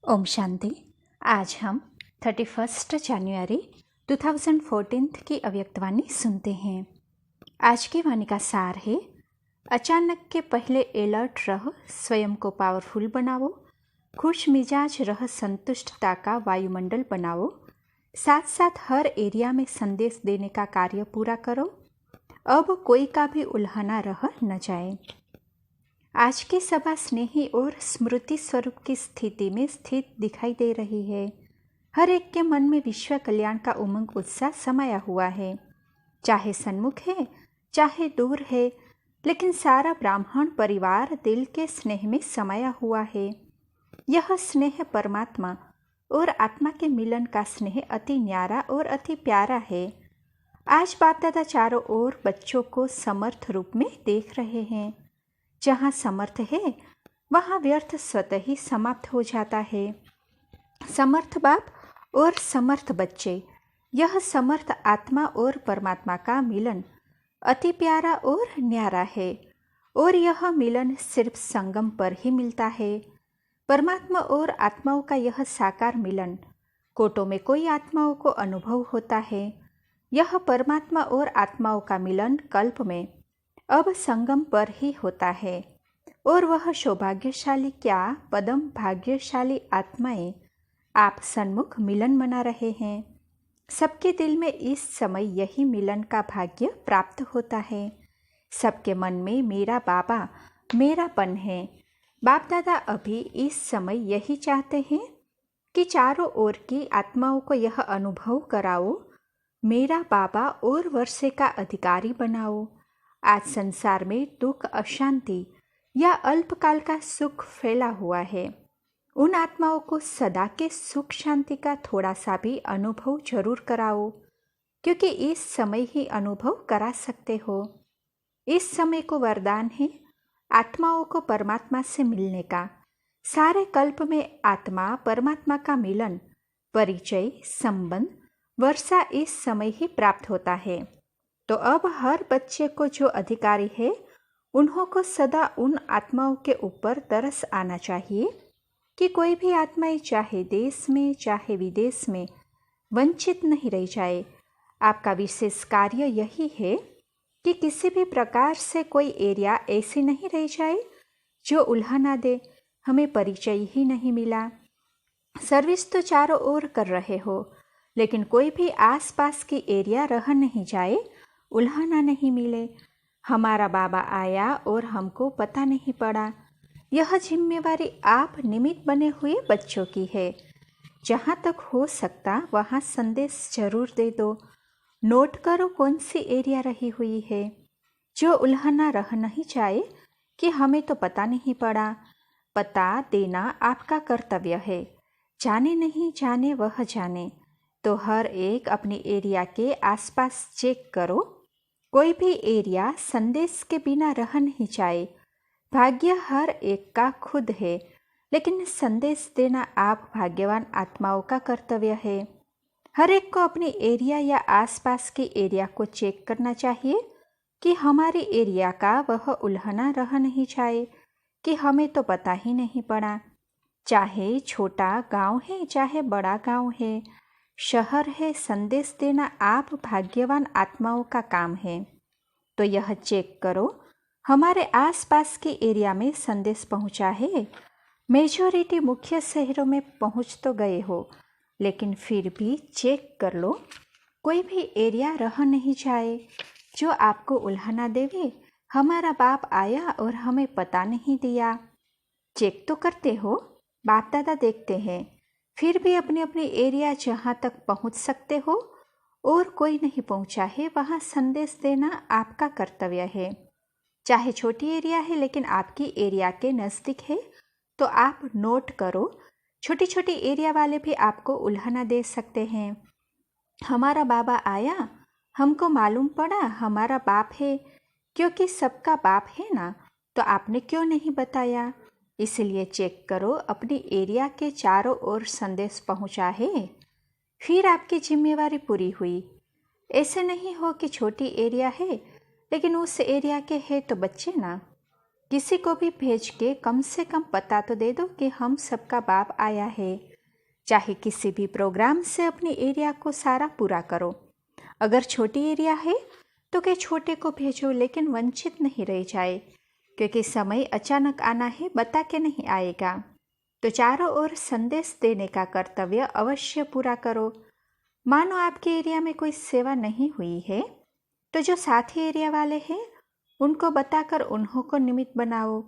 ओम शांति। आज हम 31 जनवरी 2014 की अव्यक्तवाणी सुनते हैं। आज की वाणी का सार है, अचानक के पहले अलर्ट रह, स्वयं को पावरफुल बनाओ, खुश मिजाज रह, संतुष्टता का वायुमंडल बनाओ, साथ साथ हर एरिया में संदेश देने का कार्य पूरा करो, अब कोई का भी उल्हाना रह न जाए। आज की सभा स्नेही और स्मृति स्वरूप की स्थिति में स्थित दिखाई दे रही है। हर एक के मन में विश्व कल्याण का उमंग उत्साह समाया हुआ है, चाहे सन्मुख है चाहे दूर है, लेकिन सारा ब्राह्मण परिवार दिल के स्नेह में समाया हुआ है। यह स्नेह परमात्मा और आत्मा के मिलन का स्नेह अति न्यारा और अति प्यारा है। आज बाप दादा चारों ओर बच्चों को समर्थ रूप में देख रहे हैं। जहाँ समर्थ है वहाँ व्यर्थ स्वतः ही समाप्त हो जाता है। समर्थ बाप और समर्थ बच्चे, यह समर्थ आत्मा और परमात्मा का मिलन अति प्यारा और न्यारा है, और यह मिलन सिर्फ संगम पर ही मिलता है। परमात्मा और आत्माओं का यह साकार मिलन कोटों में कोई आत्माओं को अनुभव होता है। यह परमात्मा और आत्माओं का मिलन कल्प में अब संगम पर ही होता है, और वह सौभाग्यशाली क्या पदम भाग्यशाली आत्माएं आप सन्मुख मिलन मना रहे हैं। सबके दिल में इस समय यही मिलन का भाग्य प्राप्त होता है। सबके मन में मेरा बाबा मेरापन है। बाप दादा अभी इस समय यही चाहते हैं कि चारों ओर की आत्माओं को यह अनुभव कराओ, मेरा बाबा और वर्षे का अधिकारी बनाओ। आज संसार में दुख, अशांति या अल्पकाल का सुख फैला हुआ है। उन आत्माओं को सदा के सुख शांति का थोड़ा सा भी अनुभव जरूर कराओ, क्योंकि इस समय ही अनुभव करा सकते हो। इस समय को वरदान है आत्माओं को परमात्मा से मिलने का। सारे कल्प में आत्मा परमात्मा का मिलन, परिचय, संबंध, वर्षा इस समय ही प्राप्त होता है। तो अब हर बच्चे को जो अधिकारी है उन्हों को सदा उन आत्माओं के ऊपर तरस आना चाहिए कि कोई भी आत्माएं चाहे देश में चाहे विदेश में वंचित नहीं रह जाए। आपका विशेष कार्य यही है कि किसी भी प्रकार से कोई एरिया ऐसी नहीं रह जाए जो उल्हाना दे, हमें परिचय ही नहीं मिला। सर्विस तो चारों ओर कर रहे हो, लेकिन कोई भी आसपास की एरिया रह नहीं जाए, उल्हाना नहीं मिले। हमारा बाबा आया और हमको पता नहीं पड़ा। यह जिम्मेवारी आप निमित्त बने हुए बच्चों की है। जहाँ तक हो सकता वहाँ संदेश जरूर दे दो। नोट करो कौन सी एरिया रही हुई है जो उल्हाना रह नहीं जाए कि हमें तो पता नहीं पड़ा। पता देना आपका कर्तव्य है। जाने नहीं जाने वह जाने। तो हर एक अपनी एरिया के आसपास चेक करो। कोई भी एरिया संदेश के बिना रह नहीं जाए। भाग्य हर एक का खुद है, लेकिन संदेश देना आप भाग्यवान आत्माओं का कर्तव्य है। हर एक को अपनी एरिया या आसपास के एरिया को चेक करना चाहिए कि हमारी एरिया का वह उल्हाना रह नहीं जाए कि हमें तो पता ही नहीं पड़ा। चाहे छोटा गांव है चाहे बड़ा गांव है, शहर है, संदेश देना आप भाग्यवान आत्माओं का काम है। तो यह चेक करो हमारे आसपास के एरिया में संदेश पहुंचा है। मेजॉरिटी मुख्य शहरों में पहुंच तो गए हो, लेकिन फिर भी चेक कर लो कोई भी एरिया रह नहीं जाए जो आपको उल्हाना देवे, हमारा बाप आया और हमें पता नहीं दिया। चेक तो करते हो, बाप दादा देखते हैं। फिर भी अपनी अपनी एरिया जहाँ तक पहुँच सकते हो और कोई नहीं पहुँचा है वहाँ संदेश देना आपका कर्तव्य है। चाहे छोटी एरिया है लेकिन आपकी एरिया के नज़दीक है तो आप नोट करो। छोटी छोटी एरिया वाले भी आपको उल्हाना दे सकते हैं। हमारा बाबा आया, हमको मालूम पड़ा हमारा बाप है, क्योंकि सबका बाप है ना, तो आपने क्यों नहीं बताया। इसलिए चेक करो अपनी एरिया के चारों ओर संदेश पहुंचा है, फिर आपकी जिम्मेवारी पूरी हुई। ऐसे नहीं हो कि छोटी एरिया है लेकिन उस एरिया के है तो बच्चे ना, किसी को भी भेज के कम से कम पता तो दे दो कि हम सबका बाप आया है। चाहे किसी भी प्रोग्राम से अपनी एरिया को सारा पूरा करो। अगर छोटी एरिया है तो के छोटे को भेजो, लेकिन वंचित नहीं रह जाए, क्योंकि समय अचानक आना है, बता के नहीं आएगा। तो चारों ओर संदेश देने का कर्तव्य अवश्य पूरा करो। मानो आपके एरिया में कोई सेवा नहीं हुई है तो जो साथी एरिया वाले हैं उनको बताकर उन्हों को निमित्त बनाओ।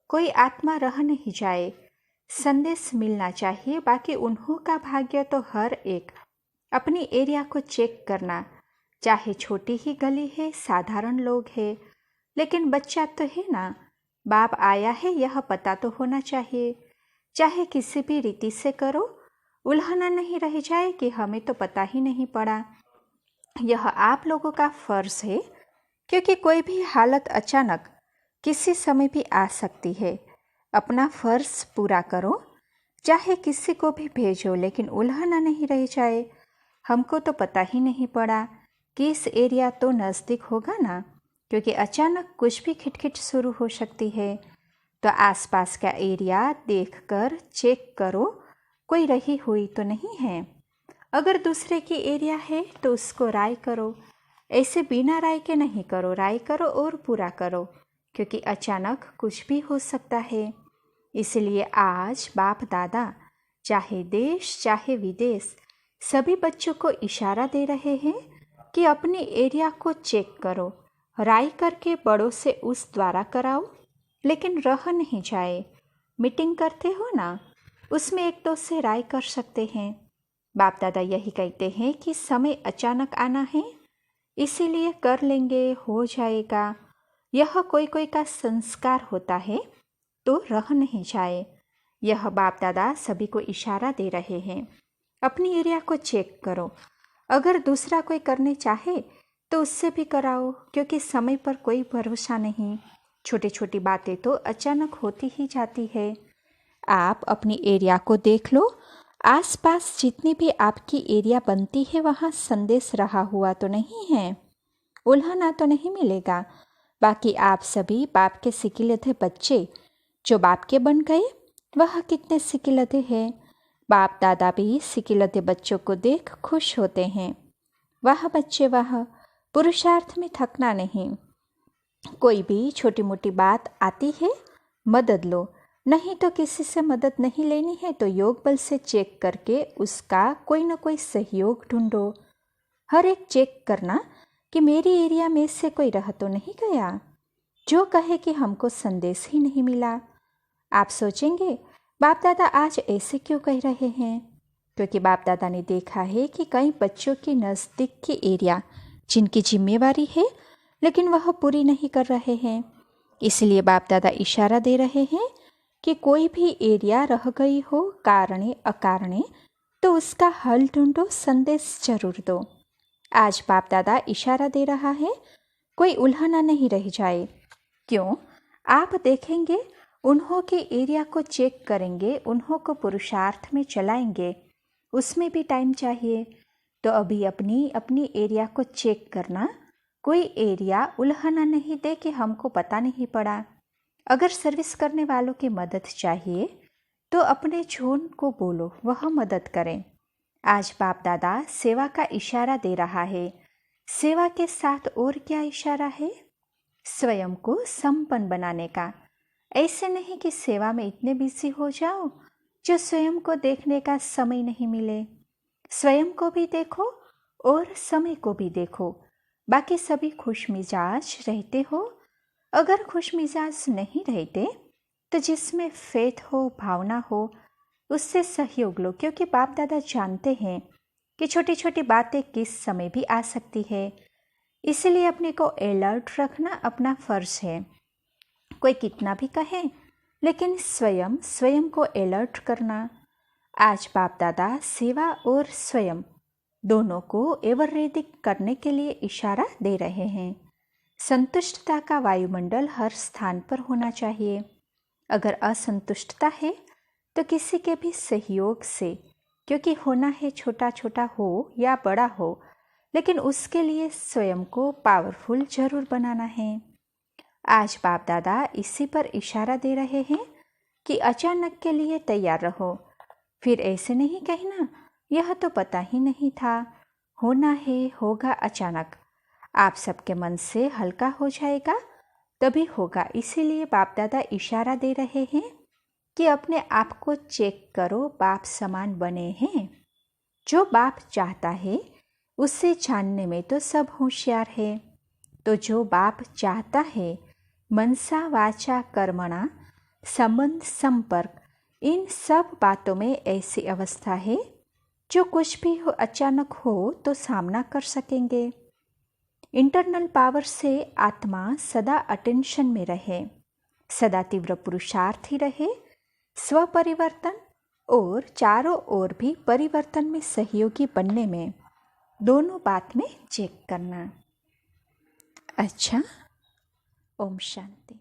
कोई आत्मा रह नहीं जाए, संदेश मिलना चाहिए। बाकी उन्हों का भाग्य तो हर एक अपनी एरिया को चेक करना, चाहे छोटी ही गली है, साधारण लोग है, लेकिन बच्चा तो है ना, बाप आया है यह पता तो होना चाहिए। चाहे किसी भी रीति से करो, उल्हाना नहीं रह जाए कि हमें तो पता ही नहीं पड़ा। यह आप लोगों का फर्ज है, क्योंकि कोई भी हालत अचानक किसी समय भी आ सकती है। अपना फर्ज पूरा करो, चाहे किसी को भी भेजो, लेकिन उल्हाना नहीं रह जाए। हमको तो पता ही नहीं पड़ा कि इस एरिया तो नज़दीक होगा ना, क्योंकि अचानक कुछ भी खिटखिट शुरू हो सकती है। तो आसपास का एरिया देखकर चेक करो, कोई रही हुई तो नहीं है। अगर दूसरे की एरिया है तो उसको राय करो। ऐसे बिना राय के नहीं करो, राय करो और पूरा करो, क्योंकि अचानक कुछ भी हो सकता है। इसलिए आज बाप दादा चाहे देश चाहे विदेश सभी बच्चों को इशारा दे रहे हैं कि अपने एरिया को चेक करो, राय करके बड़ों से उस द्वारा कराओ, लेकिन रह नहीं जाए। मीटिंग करते हो ना, उसमें एक दो से राय कर सकते हैं। बाप दादा यही कहते हैं कि समय अचानक आना है, इसीलिए कर लेंगे, हो जाएगा। यह कोई कोई का संस्कार होता है तो रह नहीं जाए। यह बाप दादा सभी को इशारा दे रहे हैं। अपनी एरिया को चेक करो। अगर दूसरा कोई करने चाहे तो उससे भी कराओ, क्योंकि समय पर कोई भरोसा नहीं। छोटी छोटी बातें तो अचानक होती ही जाती है। आप अपनी एरिया को देख लो। आसपास जितनी भी आपकी एरिया बनती है वहाँ संदेश रहा हुआ तो नहीं है, उल्हाना तो नहीं मिलेगा। बाकी आप सभी बाप के सिकिलधे बच्चे जो बाप के बन गए, वह कितने सिकिलधे हैं। बाप दादा भी सिकिलधे बच्चों को देख खुश होते हैं। वह बच्चे वह, पुरुषार्थ में थकना नहीं। कोई भी छोटी मोटी बात आती है, मदद लो, नहीं तो किसी से मदद नहीं लेनी है तो योग बल से चेक करके उसका कोई ना कोई सहयोग ढूंढो। हर एक चेक करना कि मेरी एरिया में से कोई रह तो नहीं गया। जो कहे कि हमको संदेश ही नहीं मिला। आप सोचेंगे बाप दादा आज ऐसे क्यों कह रहे हैं, क्योंकि बाप दादा ने देखा है कि कई बच्चों की नज़दीक की एरिया जिनकी जिम्मेवारी है लेकिन वह पूरी नहीं कर रहे हैं। इसलिए बाप दादा इशारा दे रहे हैं कि कोई भी एरिया रह गई हो कारणे अकारणे तो उसका हल ढूंढो, संदेश जरूर दो। आज बाप दादा इशारा दे रहा है, कोई उल्हाना नहीं रह जाए। क्यों? आप देखेंगे, उन्हों के एरिया को चेक करेंगे, उन्हों को पुरुषार्थ में चलाएंगे, उसमें भी टाइम चाहिए। तो अभी अपनी अपनी एरिया को चेक करना। कोई एरिया उल्हाना नहीं दे कि हमको पता नहीं पड़ा। अगर सर्विस करने वालों की मदद चाहिए तो अपने जोन को बोलो, वह मदद करें। आज बाप दादा सेवा का इशारा दे रहा है। सेवा के साथ और क्या इशारा है? स्वयं को संपन्न बनाने का। ऐसे नहीं कि सेवा में इतने बिजी हो जाओ जो स्वयं को देखने का समय नहीं मिले। स्वयं को भी देखो और समय को भी देखो। बाकी सभी खुश मिजाज रहते हो। अगर खुश मिजाज नहीं रहते तो जिसमें फेथ हो, भावना हो, उससे सहयोग लो, क्योंकि बाप दादा जानते हैं कि छोटी छोटी बातें किस समय भी आ सकती है। इसलिए अपने को अलर्ट रखना अपना फर्ज है। कोई कितना भी कहे, लेकिन स्वयं को अलर्ट करना। आज बाप दादा सेवा और स्वयं दोनों को एवरेदिक करने के लिए इशारा दे रहे हैं। संतुष्टता का वायुमंडल हर स्थान पर होना चाहिए। अगर असंतुष्टता है तो किसी के भी सहयोग से, क्योंकि होना है छोटा छोटा हो या बड़ा हो, लेकिन उसके लिए स्वयं को पावरफुल जरूर बनाना है। आज बाप दादा इसी पर इशारा दे रहे हैं कि अचानक के लिए तैयार रहो। फिर ऐसे नहीं कहना यह तो पता ही नहीं था, होना है होगा अचानक। आप सबके मन से हल्का हो जाएगा तभी होगा। इसीलिए बाप दादा इशारा दे रहे हैं कि अपने आप को चेक करो, बाप समान बने हैं। जो बाप चाहता है उससे जानने में तो सब होशियार है। तो जो बाप चाहता है मनसा वाचा कर्मणा संबंध संपर्क, इन सब बातों में ऐसी अवस्था है जो कुछ भी हो अचानक हो तो सामना कर सकेंगे। इंटरनल पावर से आत्मा सदा अटेंशन में रहे, सदा तीव्र पुरुषार्थी रहे, स्व परिवर्तन और चारों ओर भी परिवर्तन में सहयोगी बनने में, दोनों बात में चेक करना। अच्छा, ओम शांति।